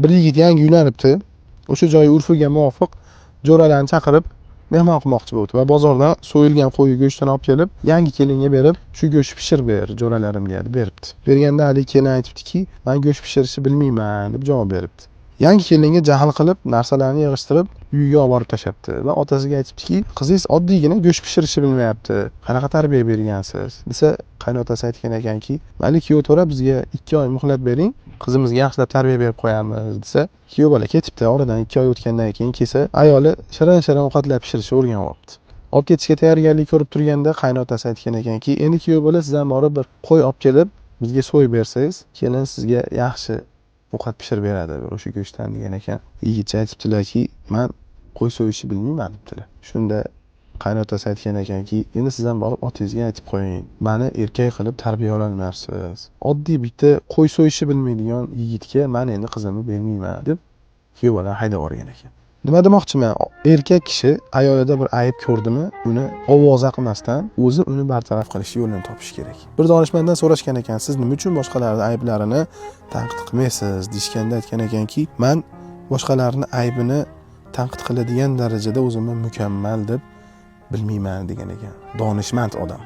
bir yigit yangi uylanibdi. O'sha joy urfiga muvofiq jo'ralarni chaqirib mehmon qilmoqchi bo'ldi va bozordan so'yilgan qo'y go'shtini olib kelib, yangi kelinga berib, shu go'sht pishirib ber jo'ralarimga deb beribdi. Berganda hali kelin aytibdiki, men go'sht pishirishni bilmayman deb javob beribdi. Yangi kelinga jahl qilib, narsalarni yig'ishtirib, uyiga olib borib tashlabdi va otasiga aytibdiki, qizingiz oddiygina go'sht pishirishni bilmayapti. Qanaqa tarbiya bergansiz? Desa, qaynotasi aytgan ekanki, "Mayli kuyov to'ra, bizga 2 oy muhlat bering, qizimizga yaxshilab tarbiya berib qo'yamiz" desa, kuyov bola ketibdi. Oradan 2 oy o'tgandan keyin kelsa, ayoli shirin-shirin ovqatlar pishirishni o'rganyapti. Olib ketishga tayyorgarlik ko'rib turganda qaynotasi aytgan ekanki, "Endi kuyov bola sizdan borib bir qo'y olib kelib, bizga so'yib bersangiz, kelin sizga yaxshi ovqat pishirib beradi o'sha go'shtdan" degan ekan. Yigitcha aytibdilarki, "Men qo'y so'yishni bilmayman" debdilar. Shunda qaynotasi aytgan ekanki, "Endi sizdan borib otangizga aytib qo'ying. Meni erkak qilib tarbiya ololmayapsiz. Oddiy bitta qo'y so'yishni bilmaydigan yigitga men endi qizimni bermayman" deb kuyov bola haydab yuborgan ekan. Nima demoqchiman? Erkak kishi ayolida bir ayb ko'rdimi, uni ovoza qilmasdan o'zi uni bartaraf qilish yo'lini topish kerak. Bir donishmanddan so'rashgan ekan, "Siz nima uchun boshqalarning ayblarini tanqid qilmaysiz?" deshganda aytgan ekanki, "Men boshqalarning aybini tanqid qiladigan darajada o'zimni mukammal deb bilmayman" degan ekan. Donishmand odam.